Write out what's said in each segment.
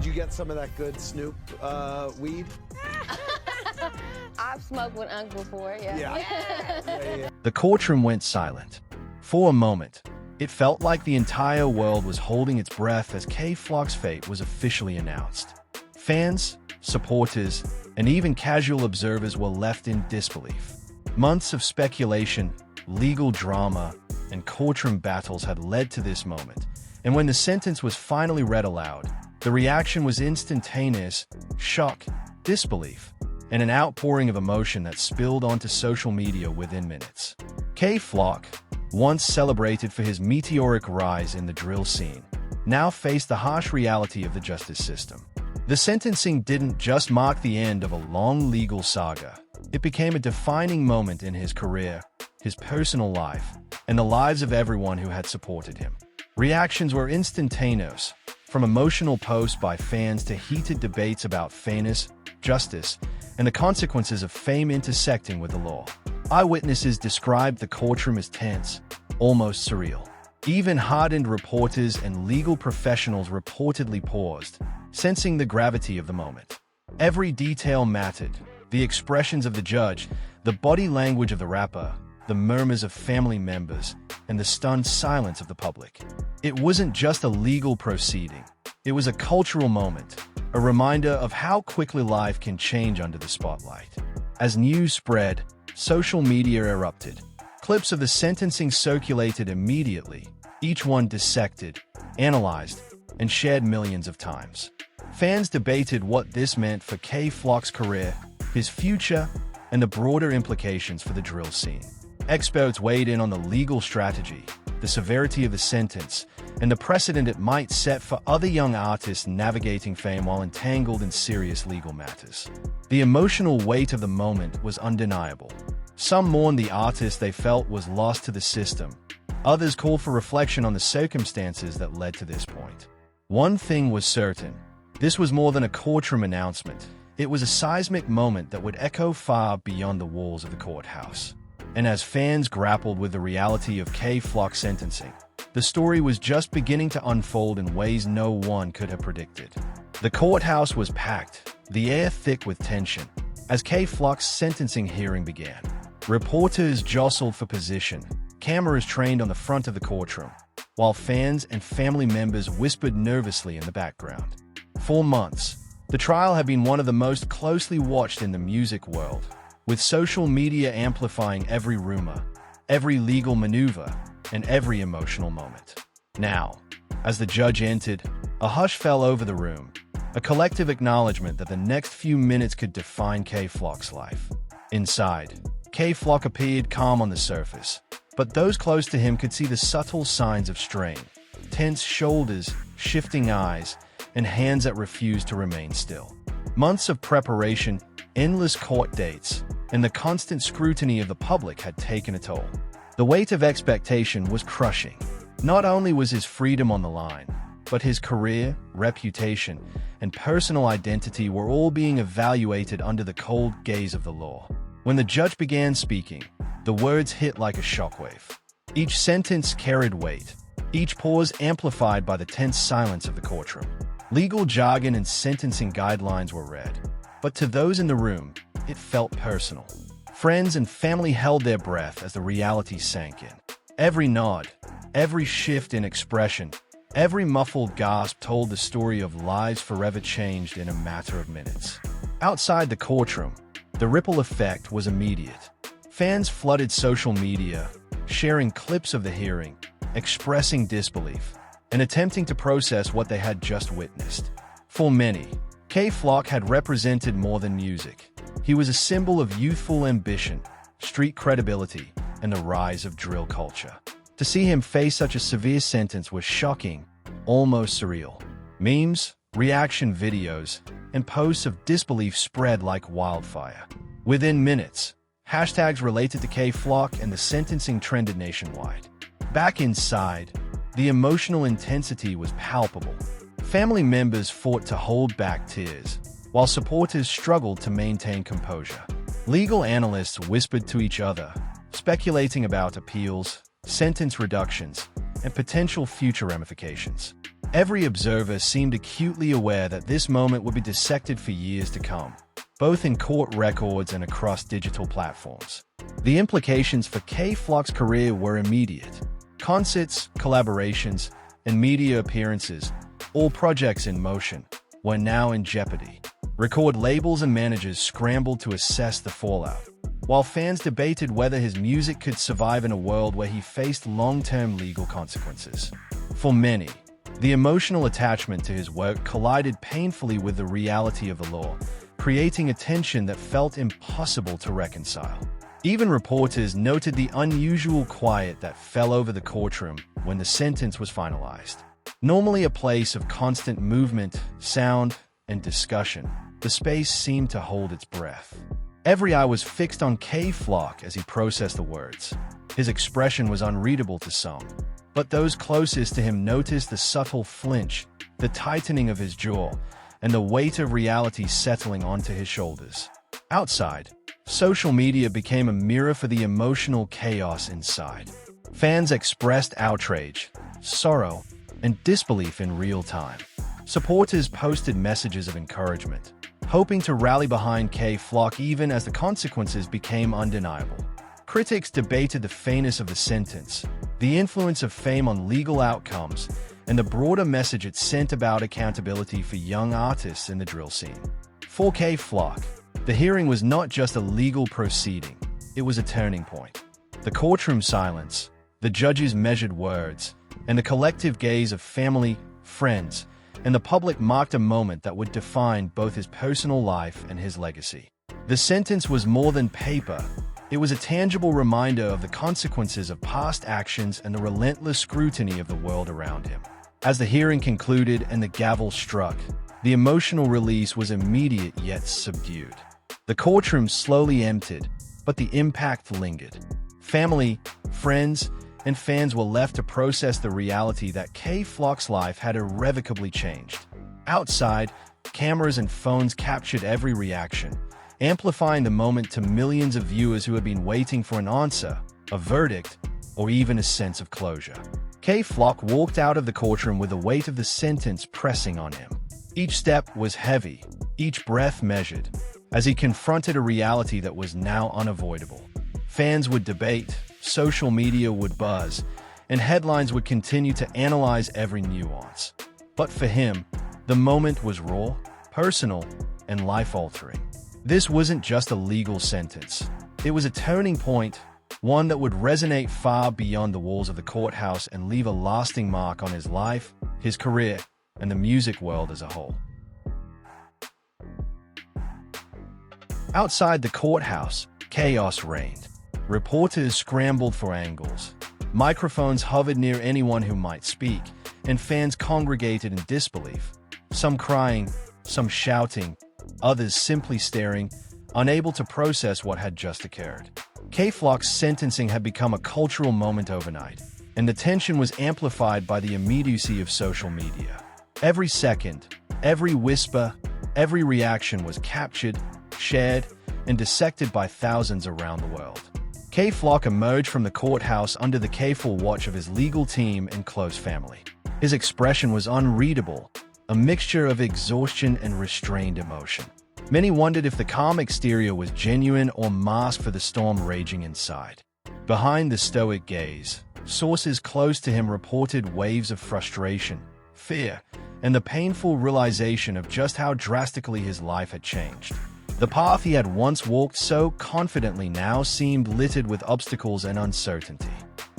you get some of that good Snoop weed? I've smoked with Unc before, Yeah. The courtroom went silent. For a moment, it felt like the entire world was holding its breath as Kay Flock's fate was officially announced. Fans, supporters, and even casual observers were left in disbelief. Months of speculation, legal drama, and courtroom battles had led to this moment, and when the sentence was finally read aloud, the reaction was instantaneous: shock, disbelief, and an outpouring of emotion that spilled onto social media within minutes. Kay Flock, once celebrated for his meteoric rise in the drill scene, now faced the harsh reality of the justice system. The sentencing didn't just mark the end of a long legal saga. It became a defining moment in his career, his personal life, and the lives of everyone who had supported him. Reactions were instantaneous, from emotional posts by fans to heated debates about fairness, justice, and the consequences of fame intersecting with the law. Eyewitnesses described the courtroom as tense, almost surreal. Even hardened reporters and legal professionals reportedly paused, sensing the gravity of the moment. Every detail mattered: the expressions of the judge, the body language of the rapper, the murmurs of family members, and the stunned silence of the public. It wasn't just a legal proceeding. It was a cultural moment, a reminder of how quickly life can change under the spotlight. As news spread, social media erupted. Clips of the sentencing circulated immediately, each one dissected, analyzed, and shared millions of times. Fans debated what this meant for Kay Flock's career, his future, and the broader implications for the drill scene. Experts weighed in on the legal strategy, the severity of the sentence, and the precedent it might set for other young artists navigating fame while entangled in serious legal matters. The emotional weight of the moment was undeniable. Some mourned the artist they felt was lost to the system. Others called for reflection on the circumstances that led to this point. One thing was certain: this was more than a courtroom announcement. It was a seismic moment that would echo far beyond the walls of the courthouse. And as fans grappled with the reality of Kay Flock's sentencing, the story was just beginning to unfold in ways no one could have predicted. The courthouse was packed, the air thick with tension, as Kay Flock's sentencing hearing began. Reporters jostled for position, cameras trained on the front of the courtroom, while fans and family members whispered nervously in the background. For months, the trial had been one of the most closely watched in the music world, with social media amplifying every rumor, every legal maneuver, and every emotional moment. Now, as the judge entered, a hush fell over the room, a collective acknowledgement that the next few minutes could define Kay Flock's life. Inside, Kay Flock appeared calm on the surface, but those close to him could see the subtle signs of strain: tense shoulders, shifting eyes, and hands that refused to remain still. Months of preparation, endless court dates, and the constant scrutiny of the public had taken a toll. The weight of expectation was crushing. Not only was his freedom on the line, but his career, reputation, and personal identity were all being evaluated under the cold gaze of the law. When the judge began speaking, the words hit like a shockwave. Each sentence carried weight, each pause amplified by the tense silence of the courtroom. Legal jargon and sentencing guidelines were read, but to those in the room, it felt personal. Friends and family held their breath as the reality sank in. Every nod, every shift in expression, every muffled gasp told the story of lives forever changed in a matter of minutes. Outside the courtroom, the ripple effect was immediate. Fans flooded social media, sharing clips of the hearing, expressing disbelief, and attempting to process what they had just witnessed. For many, Kay Flock had represented more than music. He was a symbol of youthful ambition, street credibility, and the rise of drill culture. To see him face such a severe sentence was shocking, almost surreal. Memes, reaction videos, and posts of disbelief spread like wildfire. Within minutes, hashtags related to Kay Flock and the sentencing trended nationwide. Back inside, the emotional intensity was palpable. Family members fought to hold back tears, while supporters struggled to maintain composure. Legal analysts whispered to each other, speculating about appeals, sentence reductions, and potential future ramifications. Every observer seemed acutely aware that this moment would be dissected for years to come, both in court records and across digital platforms. The implications for K-Flock's career were immediate. Concerts, collaborations, and media appearances, all projects in motion, were now in jeopardy. Record labels and managers scrambled to assess the fallout, while fans debated whether his music could survive in a world where he faced long-term legal consequences. For many, the emotional attachment to his work collided painfully with the reality of the law, creating a tension that felt impossible to reconcile. Even reporters noted the unusual quiet that fell over the courtroom when the sentence was finalized. Normally a place of constant movement, sound, and discussion, the space seemed to hold its breath. Every eye was fixed on K-Flock as he processed the words. His expression was unreadable to some, but those closest to him noticed the subtle flinch, the tightening of his jaw, and the weight of reality settling onto his shoulders. Outside, social media became a mirror for the emotional chaos inside. Fans expressed outrage, sorrow, and disbelief in real time. Supporters posted messages of encouragement, hoping to rally behind K-Flock even as the consequences became undeniable. Critics debated the fairness of the sentence, the influence of fame on legal outcomes, and the broader message it sent about accountability for young artists in the drill scene. For K-Flock, the hearing was not just a legal proceeding, it was a turning point. The courtroom silence, the judge's measured words, and the collective gaze of family, friends, and the public marked a moment that would define both his personal life and his legacy. The sentence was more than paper. It was a tangible reminder of the consequences of past actions and the relentless scrutiny of the world around him. As the hearing concluded and the gavel struck, the emotional release was immediate yet subdued. The courtroom slowly emptied, but the impact lingered. Family, friends, and fans were left to process the reality that K-Flock's life had irrevocably changed. Outside, cameras and phones captured every reaction, amplifying the moment to millions of viewers who had been waiting for an answer, a verdict, or even a sense of closure. K-Flock walked out of the courtroom with the weight of the sentence pressing on him. Each step was heavy, each breath measured, as he confronted a reality that was now unavoidable. Fans would debate, social media would buzz, and headlines would continue to analyze every nuance. But for him, the moment was raw, personal, and life-altering. This wasn't just a legal sentence. It was a turning point, one that would resonate far beyond the walls of the courthouse and leave a lasting mark on his life, his career, and the music world as a whole. Outside the courthouse, chaos reigned. Reporters scrambled for angles. Microphones hovered near anyone who might speak, and fans congregated in disbelief. Some crying, some shouting, others simply staring, unable to process what had just occurred. K-Flock's sentencing had become a cultural moment overnight, and the tension was amplified by the immediacy of social media. Every second, every whisper, every reaction was captured, shared, and dissected by thousands around the world. K-Flock emerged from the courthouse under the careful watch of his legal team and close family. His expression was unreadable, a mixture of exhaustion and restrained emotion. Many wondered if the calm exterior was genuine or masked for the storm raging inside. Behind the stoic gaze, sources close to him reported waves of frustration, fear, and the painful realization of just how drastically his life had changed. The path he had once walked so confidently now seemed littered with obstacles and uncertainty.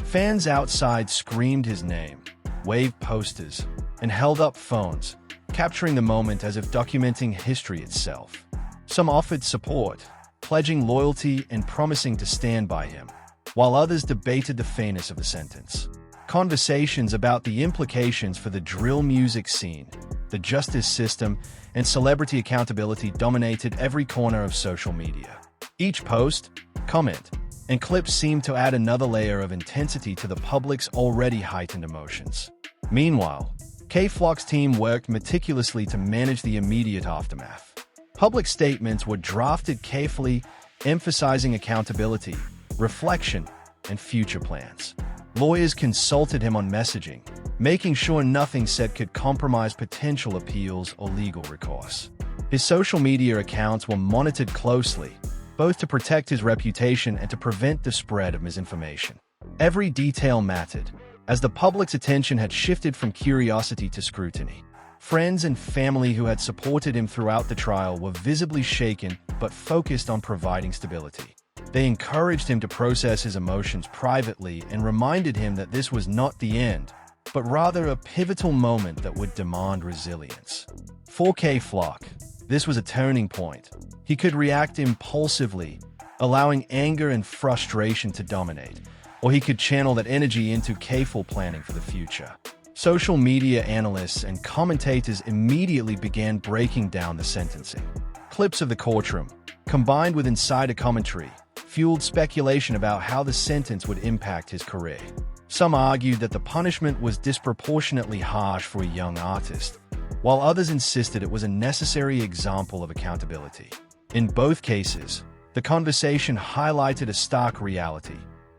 Fans outside screamed his name, waved posters, and held up phones, capturing the moment as if documenting history itself. Some offered support, pledging loyalty and promising to stand by him, while others debated the fairness of the sentence. Conversations about the implications for the drill music scene, the justice system, and celebrity accountability dominated every corner of social media. Each post, comment, and clip seemed to add another layer of intensity to the public's already heightened emotions. Meanwhile, K-Flock's team worked meticulously to manage the immediate aftermath. Public statements were drafted carefully, emphasizing accountability, reflection, and future plans. Lawyers consulted him on messaging, making sure nothing said could compromise potential appeals or legal recourse. His social media accounts were monitored closely, both to protect his reputation and to prevent the spread of misinformation. Every detail mattered, as the public's attention had shifted from curiosity to scrutiny. Friends and family who had supported him throughout the trial were visibly shaken but focused on providing stability. They encouraged him to process his emotions privately and reminded him that this was not the end, but rather a pivotal moment that would demand resilience. For K. Flock, this was a turning point. He could react impulsively, allowing anger and frustration to dominate, or he could channel that energy into careful planning for the future. Social media analysts and commentators immediately began breaking down the sentencing. Clips of the courtroom, combined with insider commentary, fueled speculation about how the sentence would impact his career. Some argued that the punishment was disproportionately harsh for a young artist, while others insisted it was a necessary example of accountability. In both cases, the conversation highlighted a stark reality.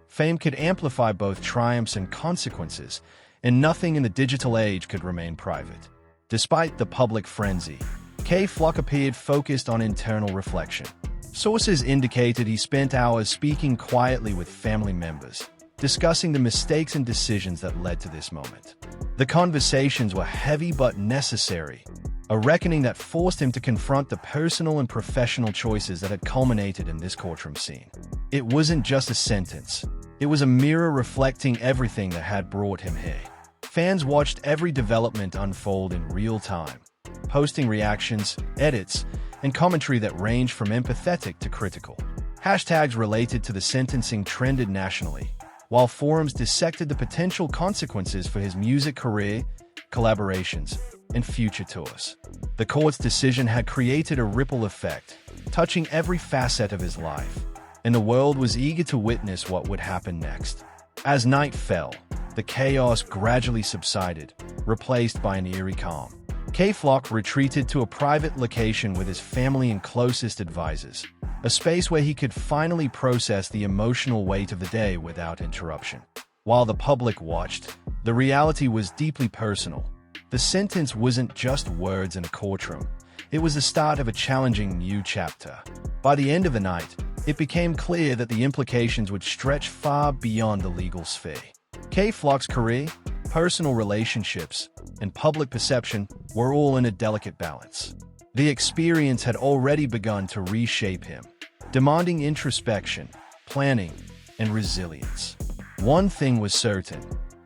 Fame could amplify both triumphs and consequences, and nothing in the digital age could remain private. Despite the public frenzy, K. Flock appeared focused on internal reflection. Sources indicated he spent hours speaking quietly with family members, discussing the mistakes and decisions that led to this moment. The conversations were heavy but necessary, a reckoning that forced him to confront the personal and professional choices that had culminated in this courtroom scene. It wasn't just a sentence. It was a mirror reflecting everything that had brought him here. Fans watched every development unfold in real time, posting reactions, edits, and commentary that ranged from empathetic to critical. Hashtags related to the sentencing trended nationally, while forums dissected the potential consequences for his music career, collaborations, and future tours. The court's decision had created a ripple effect, touching every facet of his life, and the world was eager to witness what would happen next. As night fell, the chaos gradually subsided, replaced by an eerie calm. K. Flock retreated to a private location with his family and closest advisors, a space where he could finally process the emotional weight of the day without interruption. While the public watched, the reality was deeply personal. The sentence wasn't just words in a courtroom. It was the start of a challenging new chapter. By the end of the night, it became clear that the implications would stretch far beyond the legal sphere. K. Flock's career, personal relationships, and public perception were all in a delicate balance. The experience had already begun to reshape him, demanding introspection, planning, and resilience. One thing was certain: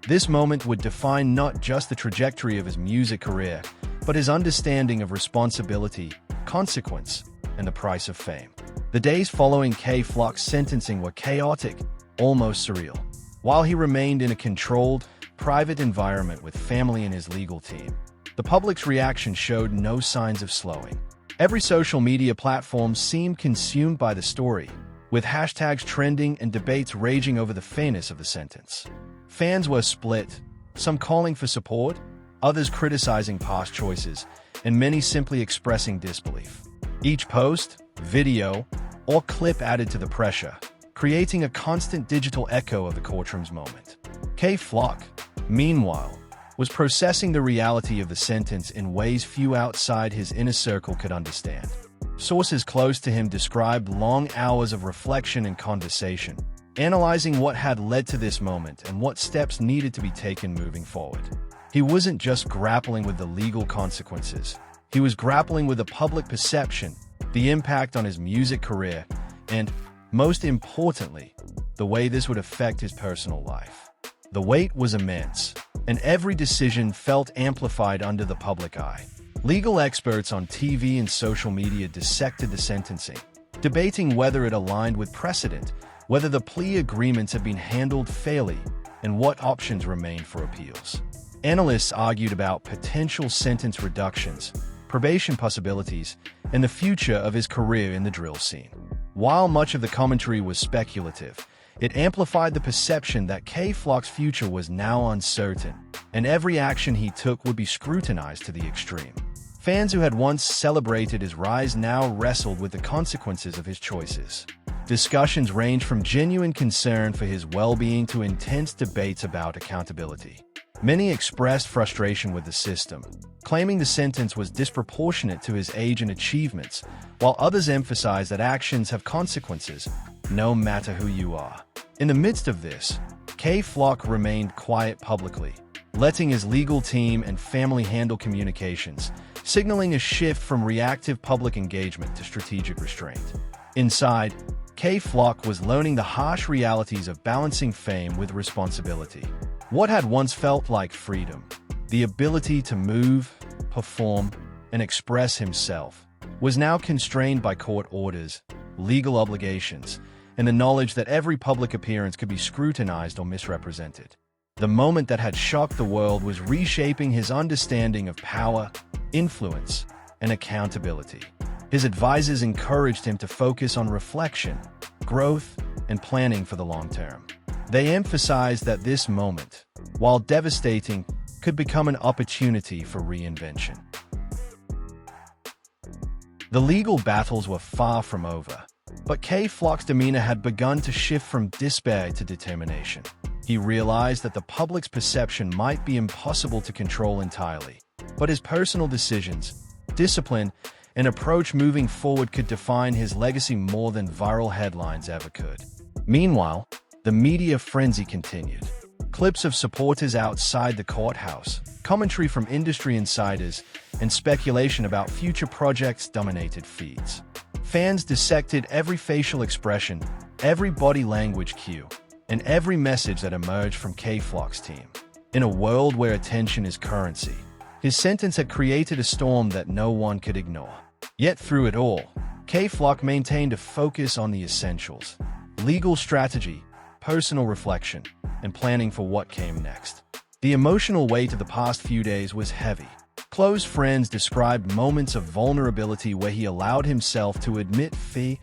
this moment would define not just the trajectory of his music career, but his understanding of responsibility, consequence, and the price of fame. The days following K. Flock's sentencing were chaotic, almost surreal. While he remained in a controlled, private environment with family and his legal team, the public's reaction showed no signs of slowing. Every social media platform seemed consumed by the story, with hashtags trending and debates raging over the fairness of the sentence. Fans were split, some calling for support, others criticizing past choices, and many simply expressing disbelief. Each post, video, or clip added to the pressure, creating a constant digital echo of the courtroom's moment. K. Flock, meanwhile, was processing the reality of the sentence in ways few outside his inner circle could understand. Sources close to him described long hours of reflection and conversation, analyzing what had led to this moment and what steps needed to be taken moving forward. He wasn't just grappling with the legal consequences. He was grappling with the public perception, the impact on his music career, and, most importantly, the way this would affect his personal life. The weight was immense, and every decision felt amplified under the public eye. Legal experts on TV and social media dissected the sentencing, debating whether it aligned with precedent, whether the plea agreements had been handled fairly, and what options remained for appeals. Analysts argued about potential sentence reductions, probation possibilities, and the future of his career in the drill scene. While much of the commentary was speculative, it amplified the perception that K. Flock's future was now uncertain, and every action he took would be scrutinized to the extreme. Fans who had once celebrated his rise now wrestled with the consequences of his choices. Discussions ranged from genuine concern for his well-being to intense debates about accountability. Many expressed frustration with the system, claiming the sentence was disproportionate to his age and achievements, while others emphasized that actions have consequences, no matter who you are. In the midst of this, K-Flock remained quiet publicly, letting his legal team and family handle communications, signaling a shift from reactive public engagement to strategic restraint. Inside, K-Flock was learning the harsh realities of balancing fame with responsibility. What had once felt like freedom, the ability to move, perform, and express himself, was now constrained by court orders, legal obligations, and the knowledge that every public appearance could be scrutinized or misrepresented. The moment that had shocked the world was reshaping his understanding of power, influence, and accountability. His advisors encouraged him to focus on reflection, growth, and planning for the long term. They emphasized that this moment, while devastating, could become an opportunity for reinvention. The legal battles were far from over, but K-Flock's demeanor had begun to shift from despair to determination. He realized that the public's perception might be impossible to control entirely, but his personal decisions, discipline, and approach moving forward could define his legacy more than viral headlines ever could. Meanwhile, the media frenzy continued. Clips of supporters outside the courthouse, commentary from industry insiders, and speculation about future projects dominated feeds. Fans dissected every facial expression, every body language cue, and every message that emerged from K-Flock's team. In a world where attention is currency, his sentence had created a storm that no one could ignore. Yet through it all, K-Flock maintained a focus on the essentials: legal strategy, personal reflection, and planning for what came next. The emotional weight of the past few days was heavy. Close friends described moments of vulnerability where he allowed himself to admit fear,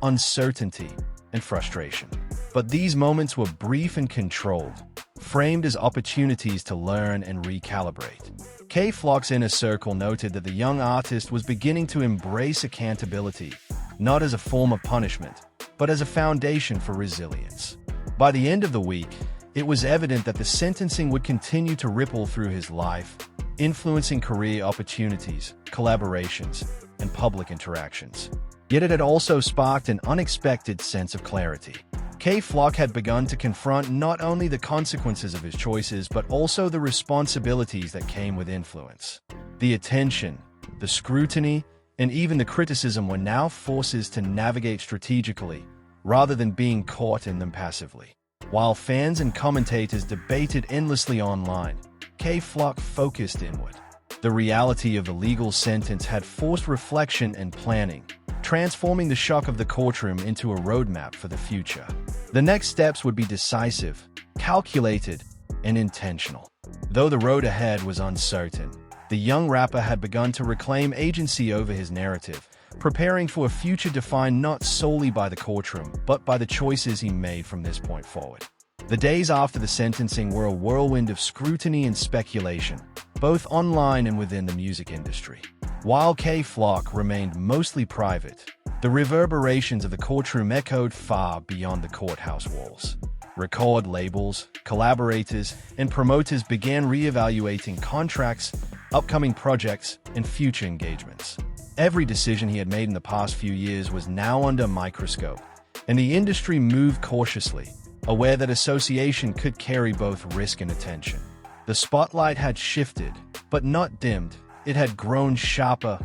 uncertainty, and frustration. But these moments were brief and controlled, framed as opportunities to learn and recalibrate. K-Flock's inner circle noted that the young artist was beginning to embrace accountability, not as a form of punishment, but as a foundation for resilience. By the end of the week, it was evident that the sentencing would continue to ripple through his life, influencing career opportunities, collaborations, and public interactions. Yet it had also sparked an unexpected sense of clarity. K-Flock had begun to confront not only the consequences of his choices, but also the responsibilities that came with influence. The attention, the scrutiny, and even the criticism were now forces to navigate strategically, rather than being caught in them passively. While fans and commentators debated endlessly online, K-Flock focused inward. The reality of the legal sentence had forced reflection and planning, transforming the shock of the courtroom into a roadmap for the future. The next steps would be decisive, calculated, and intentional. Though the road ahead was uncertain, the young rapper had begun to reclaim agency over his narrative, preparing for a future defined not solely by the courtroom, but by the choices he made from this point forward. The days after the sentencing were a whirlwind of scrutiny and speculation, both online and within the music industry. While K-Flock remained mostly private, the reverberations of the courtroom echoed far beyond the courthouse walls. Record labels, collaborators, and promoters began re-evaluating contracts, upcoming projects, and future engagements. Every decision he had made in the past few years was now under a microscope, and the industry moved cautiously, aware that association could carry both risk and attention. The spotlight had shifted, but not dimmed. It had grown sharper,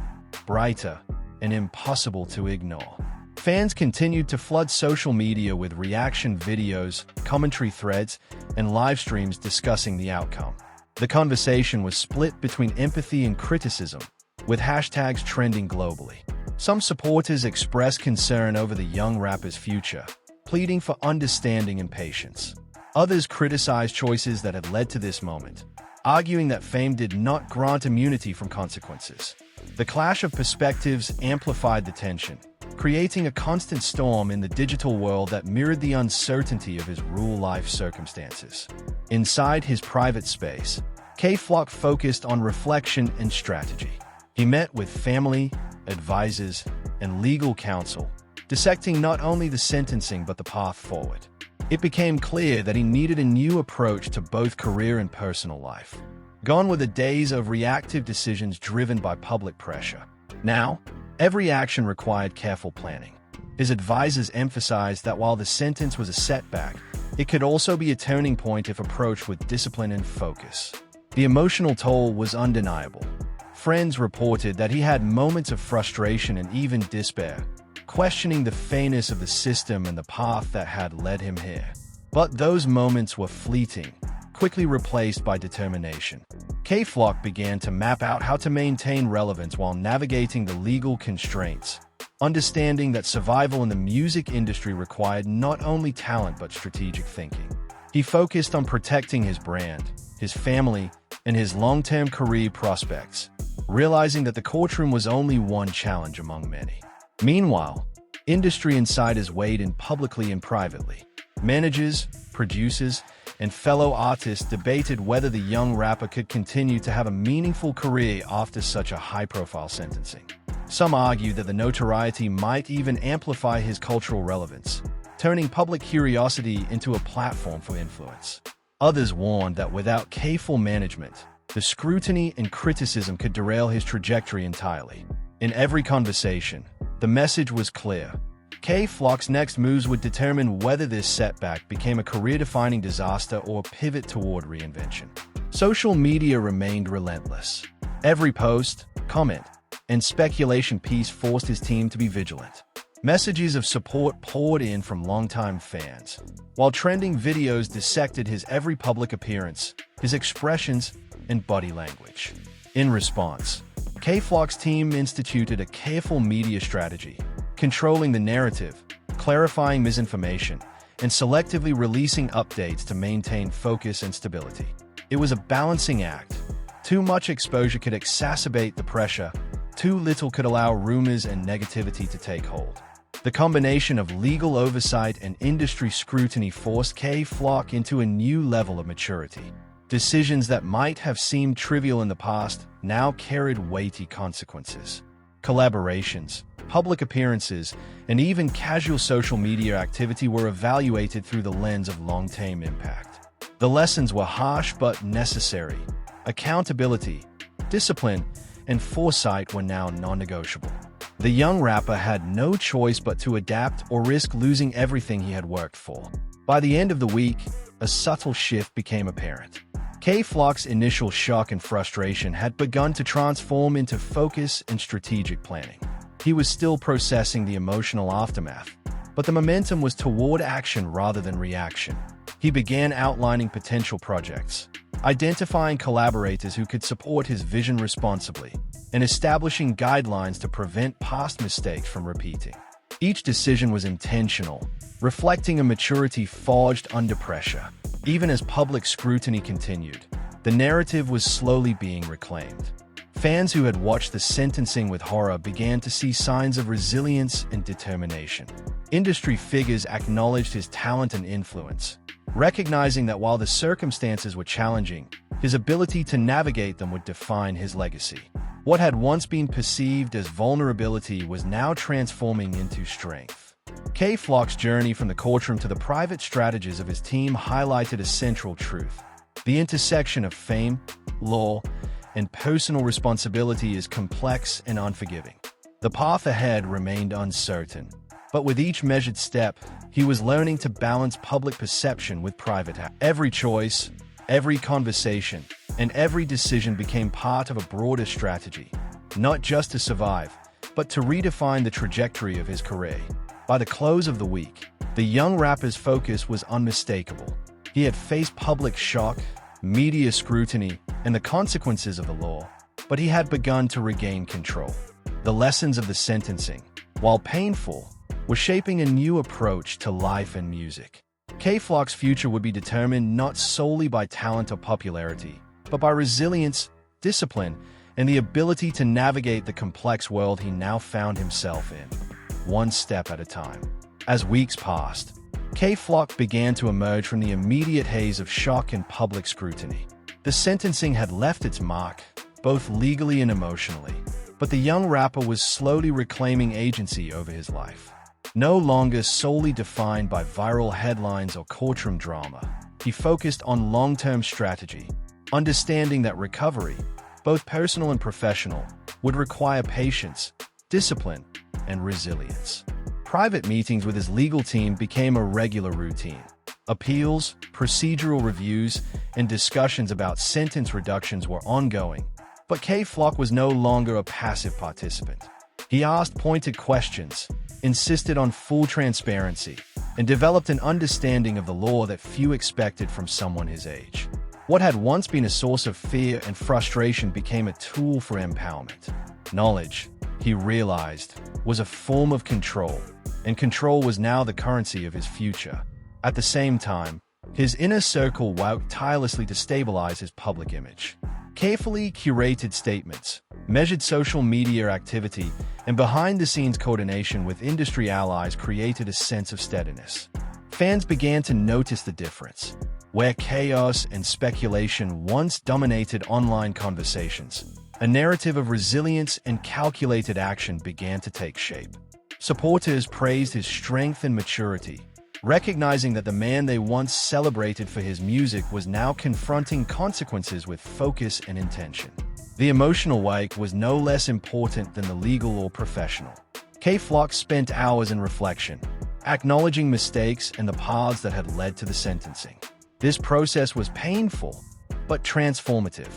brighter, and impossible to ignore. Fans continued to flood social media with reaction videos, commentary threads, and live streams discussing the outcome. The conversation was split between empathy and criticism, with hashtags trending globally. Some supporters expressed concern over the young rapper's future, pleading for understanding and patience. Others criticized choices that had led to this moment, arguing that fame did not grant immunity from consequences. The clash of perspectives amplified the tension, creating a constant storm in the digital world that mirrored the uncertainty of his real-life circumstances. Inside his private space, K-Flock focused on reflection and strategy. He met with family, advisors, and legal counsel, dissecting not only the sentencing but the path forward. It became clear that he needed a new approach to both career and personal life. Gone were the days of reactive decisions driven by public pressure. Now, every action required careful planning. His advisors emphasized that while the sentence was a setback, it could also be a turning point if approached with discipline and focus. The emotional toll was undeniable. Friends reported that he had moments of frustration and even despair, questioning the fairness of the system and the path that had led him here. But those moments were fleeting, quickly replaced by determination. K-Flock began to map out how to maintain relevance while navigating the legal constraints, understanding that survival in the music industry required not only talent but strategic thinking. He focused on protecting his brand, his family, and his long-term career prospects, realizing that the courtroom was only one challenge among many. Meanwhile, industry insiders weighed in publicly and privately. Managers, producers, and fellow artists debated whether the young rapper could continue to have a meaningful career after such a high-profile sentencing. Some argued that the notoriety might even amplify his cultural relevance, turning public curiosity into a platform for influence. Others warned that without careful management, the scrutiny and criticism could derail his trajectory entirely. In every conversation, the message was clear. K-Flock's next moves would determine whether this setback became a career-defining disaster or a pivot toward reinvention. Social media remained relentless. Every post, comment, and speculation piece forced his team to be vigilant. Messages of support poured in from longtime fans, while trending videos dissected his every public appearance, his expressions, and body language. In response, K-Flock's team instituted a careful media strategy, controlling the narrative, clarifying misinformation, and selectively releasing updates to maintain focus and stability. It was a balancing act. Too much exposure could exacerbate the pressure, too little could allow rumors and negativity to take hold. The combination of legal oversight and industry scrutiny forced K-Flock into a new level of maturity. Decisions that might have seemed trivial in the past now carried weighty consequences. Collaborations, public appearances, and even casual social media activity were evaluated through the lens of long-term impact. The lessons were harsh but necessary. Accountability, discipline, and foresight were now non-negotiable. The young rapper had no choice but to adapt or risk losing everything he had worked for. By the end of the week, a subtle shift became apparent. K-Flock's initial shock and frustration had begun to transform into focus and strategic planning. He was still processing the emotional aftermath, but the momentum was toward action rather than reaction. He began outlining potential projects, identifying collaborators who could support his vision responsibly, and establishing guidelines to prevent past mistakes from repeating. Each decision was intentional, reflecting a maturity forged under pressure. Even as public scrutiny continued, the narrative was slowly being reclaimed. Fans who had watched the sentencing with horror began to see signs of resilience and determination. Industry figures acknowledged his talent and influence, recognizing that while the circumstances were challenging, his ability to navigate them would define his legacy. What had once been perceived as vulnerability was now transforming into strength. K-Flock's journey from the courtroom to the private strategies of his team highlighted a central truth. The intersection of fame, law, and personal responsibility is complex and unforgiving. The path ahead remained uncertain, but with each measured step, he was learning to balance public perception with private action. Every choice, every conversation, and every decision became part of a broader strategy, not just to survive, but to redefine the trajectory of his career. By the close of the week, the young rapper's focus was unmistakable. He had faced public shock, media scrutiny, and the consequences of the law, but he had begun to regain control. The lessons of the sentencing, while painful, were shaping a new approach to life and music. K-Flock's future would be determined not solely by talent or popularity, but by resilience, discipline, and the ability to navigate the complex world he now found himself in, one step at a time. As weeks passed, K-Flock began to emerge from the immediate haze of shock and public scrutiny. The sentencing had left its mark, both legally and emotionally, but the young rapper was slowly reclaiming agency over his life. No longer solely defined by viral headlines or courtroom drama, he focused on long-term strategy, understanding that recovery, both personal and professional, would require patience, discipline, and resilience. Private meetings with his legal team became a regular routine. Appeals, procedural reviews, and discussions about sentence reductions were ongoing, but K-Flock was no longer a passive participant. He asked pointed questions, insisted on full transparency, and developed an understanding of the law that few expected from someone his age. What had once been a source of fear and frustration became a tool for empowerment. Knowledge, he realized, was a form of control, and control was now the currency of his future. At the same time, his inner circle worked tirelessly to stabilize his public image. Carefully curated statements, measured social media activity, and behind-the-scenes coordination with industry allies created a sense of steadiness. Fans began to notice the difference. Where chaos and speculation once dominated online conversations, a narrative of resilience and calculated action began to take shape. Supporters praised his strength and maturity, recognizing that the man they once celebrated for his music was now confronting consequences with focus and intention. The emotional weight was no less important than the legal or professional. K-Flock spent hours in reflection, acknowledging mistakes and the paths that had led to the sentencing. This process was painful, but transformative.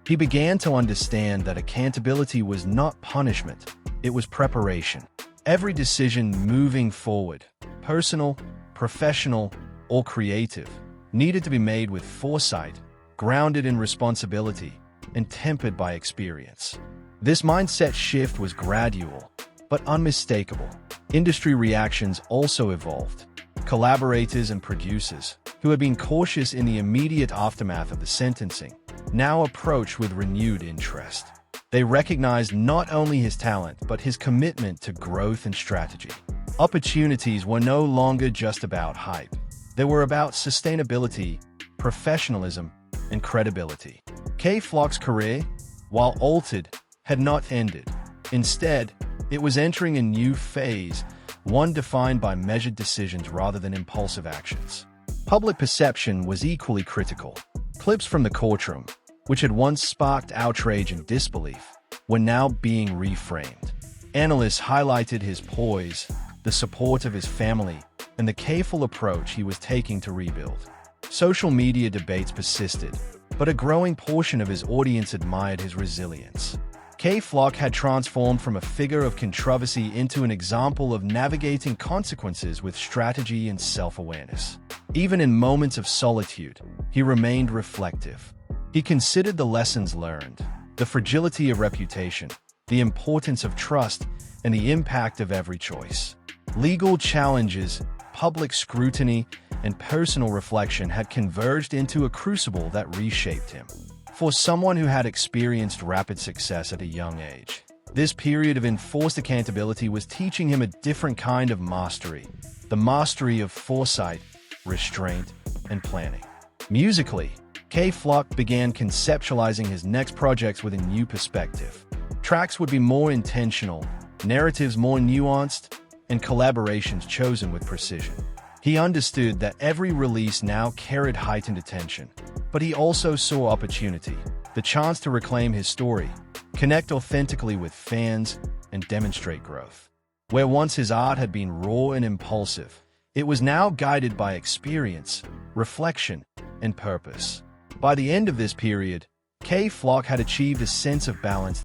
He began to understand that accountability was not punishment, it was preparation. Every decision moving forward, personal, professional, or creative, needed to be made with foresight, grounded in responsibility, and tempered by experience. This mindset shift was gradual, but unmistakable. Industry reactions also evolved. Collaborators and producers, who had been cautious in the immediate aftermath of the sentencing, now approached with renewed interest. They recognized not only his talent, but his commitment to growth and strategy. Opportunities were no longer just about hype. They were about sustainability, professionalism, and credibility. K-Flock's career, while altered, had not ended. Instead, it was entering a new phase, one defined by measured decisions rather than impulsive actions. Public perception was equally critical. Clips from the courtroom, which had once sparked outrage and disbelief, were now being reframed. Analysts highlighted his poise, the support of his family, and the careful approach he was taking to rebuild. Social media debates persisted, but a growing portion of his audience admired his resilience. K-Flock had transformed from a figure of controversy into an example of navigating consequences with strategy and self-awareness. Even in moments of solitude, he remained reflective. He considered the lessons learned, the fragility of reputation, the importance of trust, and the impact of every choice. Legal challenges, public scrutiny, and personal reflection had converged into a crucible that reshaped him. For someone who had experienced rapid success at a young age, this period of enforced accountability was teaching him a different kind of mastery, the mastery of foresight, restraint, and planning. Musically, K-Flock began conceptualizing his next projects with a new perspective. Tracks would be more intentional, narratives more nuanced, and collaborations chosen with precision. He understood that every release now carried heightened attention, but he also saw opportunity, the chance to reclaim his story, connect authentically with fans, and demonstrate growth. Where once his art had been raw and impulsive, it was now guided by experience, reflection, and purpose. By the end of this period, K-Flock had achieved a sense of balance